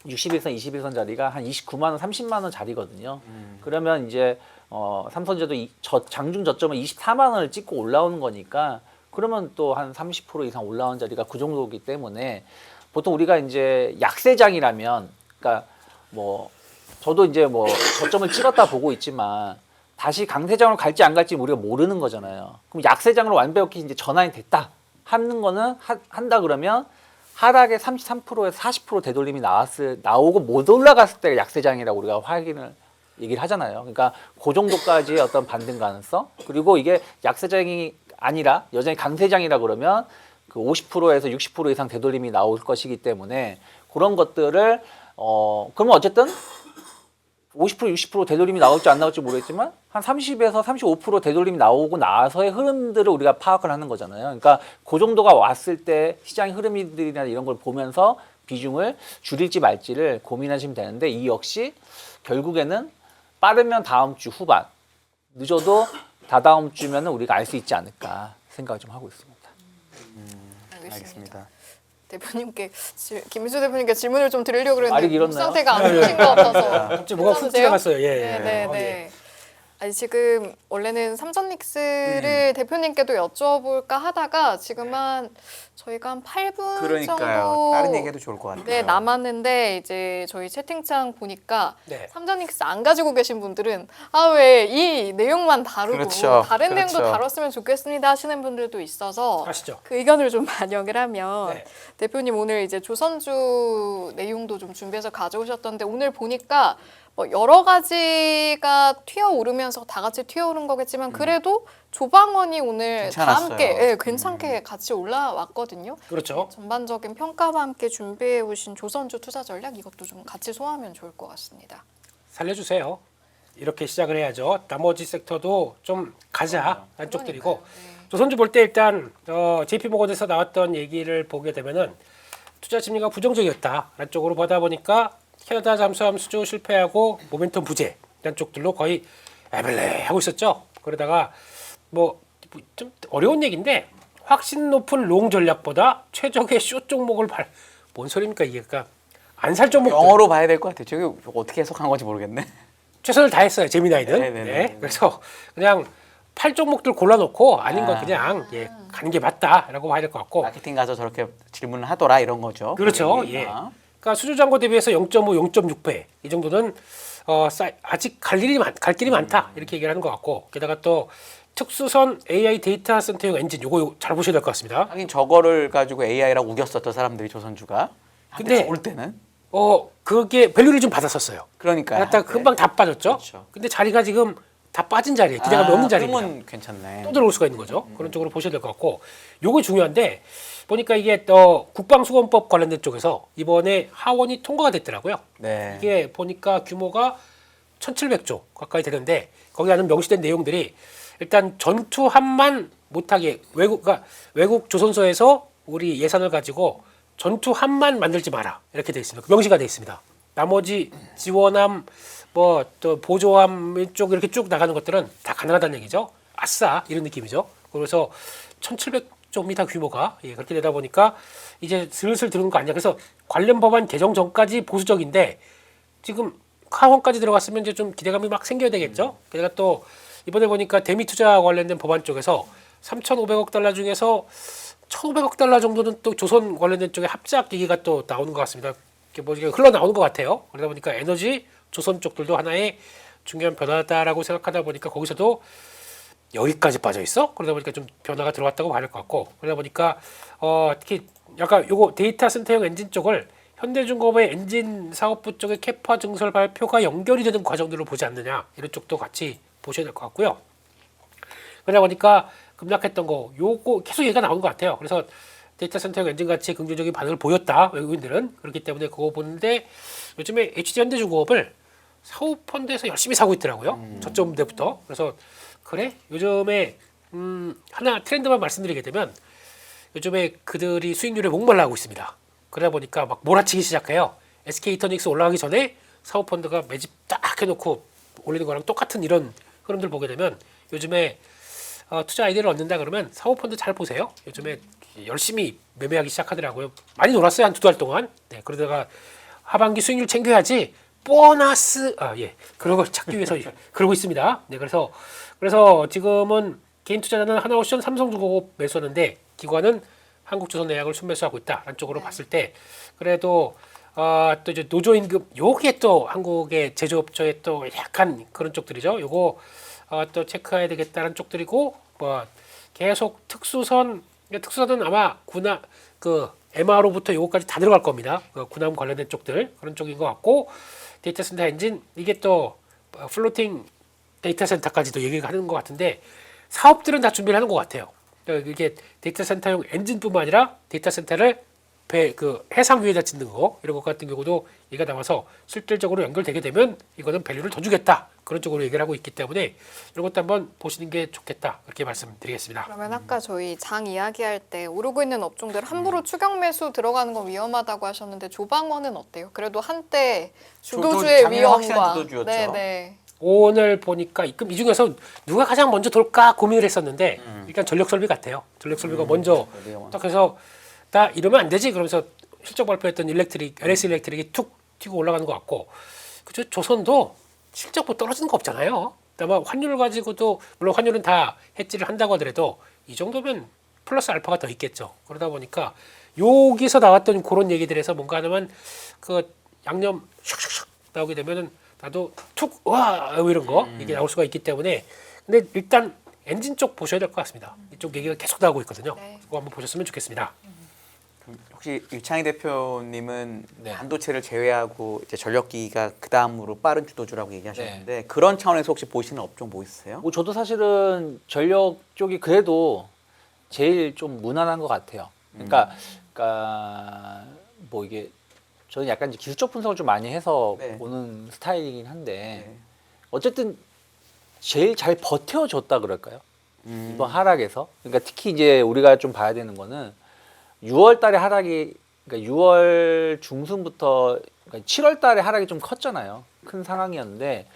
61선, 21선 자리가 한 29만 원, 30만 원 자리거든요. 그러면 이제 삼성전자도 장중 저점은 24만 원을 찍고 올라오는 거니까 그러면 또 한 30% 이상 올라온 자리가 그 정도이기 때문에 보통 우리가 이제 약세장이라면 그러니까 뭐 저도 이제 뭐 저점을 찍었다 보고 있지만 다시 강세장으로 갈지 안 갈지 우리가 모르는 거잖아요. 그럼 약세장으로 완벽히 이제 전환이 됐다 하는 거는 한다 그러면 하락의 33%에서 40% 되돌림이 나오고 못 올라갔을 때가 약세장이라고 우리가 얘기를 하잖아요. 그러니까 그 정도까지의 어떤 반등 가능성, 그리고 이게 약세장이 아니라 여전히 강세장이라 그러면 그 50%에서 60% 이상 되돌림이 나올 것이기 때문에 그런 것들을 그러면 어쨌든 50% 60% 되돌림이 나올지 안 나올지 모르겠지만 한 30에서 35% 되돌림이 나오고 나서의 흐름들을 우리가 파악을 하는 거잖아요. 그러니까 그 정도가 왔을 때 시장의 흐름들이나 이런 걸 보면서 비중을 줄일지 말지를 고민하시면 되는데, 이 역시 결국에는 빠르면 다음 주 후반, 늦어도 다다음 주면은 우리가 알 수 있지 않을까 생각을 좀 하고 있습니다. 알겠습니다. 대표님께 김민수 대표님께 질문을 좀 드리려고 그랬는데 말이 목 길었나요? 상태가 안 좋으신 것 같아서. 갑자기 뭐가 훅 지나갔어요. 예. 네네네. 아니 지금 원래는 삼성닉스를 대표님께도 여쭤볼까 하다가 지금 저희가 한 8분 그러니까요. 정도 다른 얘기해도 좋을 것 같아요. 네, 남았는데 이제 저희 채팅창 보니까 네. 삼성닉스 안 가지고 계신 분들은 왜 이 내용만 다루고 그렇죠. 다른 그렇죠. 내용도 다뤘으면 좋겠습니다 하시는 분들도 있어서 아시죠? 그 의견을 좀 반영을 하면 네. 대표님 오늘 이제 조선주 내용도 좀 준비해서 가져오셨던데 오늘 보니까 뭐 여러 가지가 튀어오르면서 다 같이 튀어오른 거겠지만 그래도 조방원이 오늘 다 괜찮았어요. 함께 괜찮게 같이 올라왔거든요. 그렇죠. 전반적인 평가와 함께 준비해 오신 조선주 투자 전략 이것도 좀 같이 소화하면 좋을 것 같습니다. 살려주세요. 이렇게 시작을 해야죠. 나머지 섹터도 좀 가자 한 쪽들이고 그러니까요. 조선주 볼 때 일단 JP모건에서 나왔던 얘기를 보게 되면은 투자 심리가 부정적이었다라는 쪽으로 보다 보니까 캐나다 잠수함 수주 실패하고 모멘텀 부재 이런 쪽들로 거의 에벨레 하고 있었죠. 그러다가 뭐 좀 어려운 얘기인데 확신 높은 롱 전략보다 최적의 숏 종목을 뭔 소리입니까 이게? 그러니까 안 살 종목들 영어로 봐야 될 것 같아요. 저게 어떻게 해석한 건지 모르겠네. 최선을 다했어요 제미나이는. 네네네. 네. 그래서 그냥 팔 종목들 골라놓고 아닌 건 그냥 가는 게 맞다라고 봐야 될 것 같고. 마케팅 가서 저렇게 질문을 하더라 이런 거죠. 그렇죠. 고객이. 예. 그러니까 수주잔고 대비해서 0.5, 0.6배 이 정도는 아직 갈 길이 많다 이렇게 얘기를 하는 것 같고, 게다가 또 특수선 AI 데이터 센터용 엔진 요거 잘 보셔야 될 것 같습니다. 하긴 저거를 가지고 AI라고 우겼었던 사람들이 조선주가. 근데 올 때는 그게 밸류를 좀 받았었어요. 그러니까요. 갖다가 금방 다 빠졌죠. 그렇죠. 근데 자리가 지금 다 빠진 자리에 기대감이 없는 자리입니다. 그러면 괜찮네. 또 들어올 수가 있는 거죠. 그런 쪽으로 보셔야 될 것 같고, 요거 중요한데 보니까 이게 국방수건법 관련된 쪽에서 이번에 하원이 통과가 됐더라고요. 네. 이게 보니까 규모가 1,700조 가까이 되는데 거기 안에 명시된 내용들이 일단 전투함만 못하게 외국 조선소에서 우리 예산을 가지고 전투함만 만들지 마라 이렇게 돼 있습니다. 명시가 돼 있습니다. 나머지 지원함 또 보조함 쪽 이렇게 쭉 나가는 것들은 다 가능하다는 얘기죠. 아싸 이런 느낌이죠. 그래서 1,700조입니다 규모가. 그렇게 되다 보니까 이제 슬슬 들어오는 거 아니야. 그래서 관련 법안 개정 전까지 보수적인데 지금 하원까지 들어갔으면 이제 좀 기대감이 막 생겨야 되겠죠. 그러니까 또 이번에 보니까 대미 투자 관련된 법안 쪽에서 3,500억 달러 중에서 1,500억 달러 정도는 또 조선 관련된 쪽에 합작 얘기가 또 나오는 것 같습니다. 이게 뭐 이게 흘러나오는 것 같아요. 그러다 보니까 에너지 조선 쪽들도 하나의 중요한 변화다라고 생각하다 보니까 거기서도 여기까지 빠져 있어. 그러다 보니까 좀 변화가 들어왔다고 봐야 될 것 같고, 그러다 보니까 특히 약간 요거 데이터 센터용 엔진 쪽을 현대중공업의 엔진 사업부 쪽의 캐파 증설 발표가 연결이 되는 과정들을 보지 않느냐 이런 쪽도 같이 보셔야 될 것 같고요. 그러다 보니까 급락했던 거 요거 계속 얘기가 나오는 것 같아요. 그래서 데이터 센터용 엔진 같이 긍정적인 반응을 보였다 외국인들은. 그렇기 때문에 그거 보는데 요즘에 HD 현대중공업을 사우펀드에서 열심히 사고 있더라고요. 저점대부터. 그래서 그래 요즘에 하나 트렌드만 말씀드리게 되면 요즘에 그들이 수익률에 목말라 하고 있습니다. 그러다 보니까 막 몰아치기 시작해요. SK이터닉스 올라가기 전에 사우펀드가 매집 딱 해놓고 올리는 거랑 똑같은 이런 흐름들 보게 되면 요즘에 투자 아이디어를 얻는다 그러면 사모펀드 잘 보세요. 요즘에 열심히 매매하기 시작하더라고요. 많이 놀았어요. 한 2달 동안. 네, 그러다가 하반기 수익률 챙겨야지 보너스 그런 걸 찾기 위해서 그러고 있습니다. 네, 그래서 지금은 개인 투자자는 하나옵션, 삼성중공업 매수하는데 기관은 한국조선의약을 순매수하고 있다. 라는 쪽으로 봤을 때 그래도 또 이제 노조임금 요게 또 한국의 제조업체의 또 약간 그런 쪽들이죠. 요거 또 체크해야 되겠다는 쪽들이고 뭐 계속 특수선은 아마 군함 그 MRO부터 요거까지 다 들어갈 겁니다. 그 군함 관련된 쪽들 그런 쪽인 것 같고 데이터 센터 엔진 이게 또 플로팅 데이터 센터까지도 얘기가 하는 것 같은데 사업들은 다 준비를 하는 것 같아요. 그러니까 이게 데이터 센터용 엔진뿐만 아니라 데이터 센터를 그 해상 위에다 짓는 거 이런 것 같은 경우도 얘기가 나와서 실질적으로 연결되게 되면 이거는 밸류를 더 주겠다 그런 쪽으로 얘기를 하고 있기 때문에 이런 것도 한번 보시는 게 좋겠다 그렇게 말씀드리겠습니다. 그러면 아까 저희 장 이야기할 때 오르고 있는 업종들 함부로 추격 매수 들어가는 건 위험하다고 하셨는데 조방원은 어때요? 그래도 한때 주도주의 작년에 확실한 위험과 주도주였죠. 네네. 오늘 보니까 이 중에서 누가 가장 먼저 돌까 고민을 했었는데 일단 전력설비 같아요. 전력설비가 먼저 딱 해서 나 이러면 안 되지 그러면서 실적 발표했던 LS 일렉트릭이 툭 튀고 올라가는 것 같고 그죠? 조선도 실적 뭐 떨어지는 거 없잖아요. 아마 환율을 가지고도 물론 환율은 다 해지를 한다고 하더라도 이 정도면 플러스 알파가 더 있겠죠. 그러다 보니까 여기서 나왔던 그런 얘기들에서 뭔가 하면 그 양념 슉슉슉 나오게 되면은 나도 툭 와 이런 거 이게 나올 수가 있기 때문에 근데 일단 엔진 쪽 보셔야 될 것 같습니다. 이쪽 얘기가 계속 나오고 있거든요. 네. 그거 한번 보셨으면 좋겠습니다. 혹시 유창희 대표님은 네. 반도체를 제외하고 이제 전력기가 그 다음으로 빠른 주도주라고 얘기하셨는데 그런 차원에서 혹시 보시는 업종 뭐 있으세요? 뭐 저도 사실은 전력 쪽이 그래도 제일 좀 무난한 것 같아요. 그러니까 뭐 이게 저는 약간 이제 기술적 분석을 좀 많이 해서 네. 보는 스타일이긴 한데 네. 어쨌든 제일 잘 버텨줬다 그럴까요? 이번 하락에서. 그러니까 특히 이제 우리가 좀 봐야 되는 거는 6월 달에 하락이 그러니까 6월 중순부터 그러니까 7월 달에 하락이 좀 컸잖아요. 큰 상황이었는데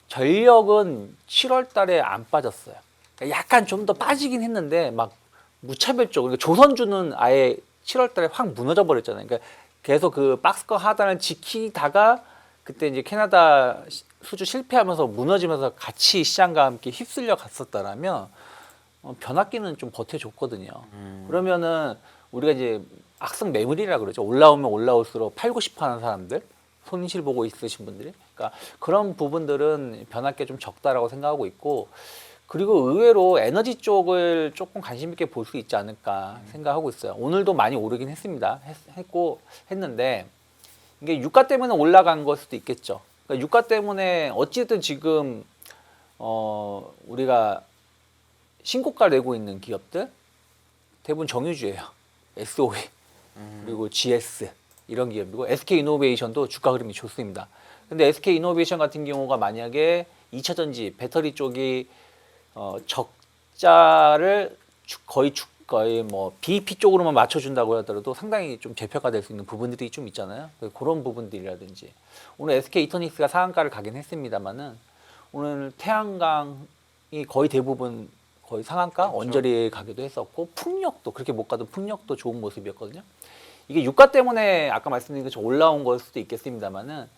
전력은 7월 달에 안 빠졌어요. 그러니까 약간 좀 더 빠지긴 했는데 막 무차별적으로 그러니까 조선주는 아예 7월 달에 확 무너져 버렸잖아요. 그러니까 계속 그 박스권 하단을 지키다가 그때 이제 캐나다 수주 실패하면서 무너지면서 같이 시장과 함께 휩쓸려 갔었다라면 변압기는 좀 버텨줬거든요. 그러면은 우리가 이제 악성 매물이라 그러죠. 올라오면 올라올수록 팔고 싶어하는 사람들, 손실 보고 있으신 분들이, 그러니까 그런 부분들은 변압기가 좀 적다라고 생각하고 있고, 그리고 의외로 에너지 쪽을 조금 관심 있게 볼 수 있지 않을까 생각하고 있어요. 오늘도 많이 오르긴 했습니다. 했는데 이게 유가 때문에 올라간 걸 수도 있겠죠. 그러니까 유가 때문에 어찌됐든 지금 우리가 신고가 내고 있는 기업들 대부분 정유주예요. SOE 그리고 GS 이런 기업이고 SK이노베이션도 주가 흐름이 좋습니다. 근데 SK이노베이션 같은 경우가 만약에 2차전지 배터리 쪽이 적자를 거의 뭐 BEP 쪽으로만 맞춰준다고 하더라도 상당히 좀 재평가될 수 있는 부분들이 좀 있잖아요. 그런 부분들이라든지 오늘 SK 이터닉스가 상한가를 가긴 했습니다만은 오늘 태양광이 거의 대부분 거의 상한가 그렇죠. 언저리 가기도 했었고 풍력도 그렇게 못 가도 풍력도 좋은 모습이었거든요. 이게 유가 때문에 아까 말씀드린 것처럼 올라온 걸 수도 있겠습니다만은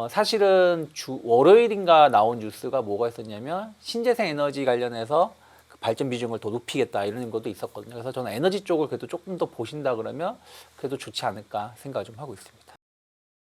사실은 월요일인가 나온 뉴스가 뭐가 있었냐면 신재생 에너지 관련해서 그 발전 비중을 더 높이겠다 이런 것도 있었거든요. 그래서 저는 에너지 쪽을 그래도 조금 더 보신다 그러면 그래도 좋지 않을까 생각을 좀 하고 있습니다.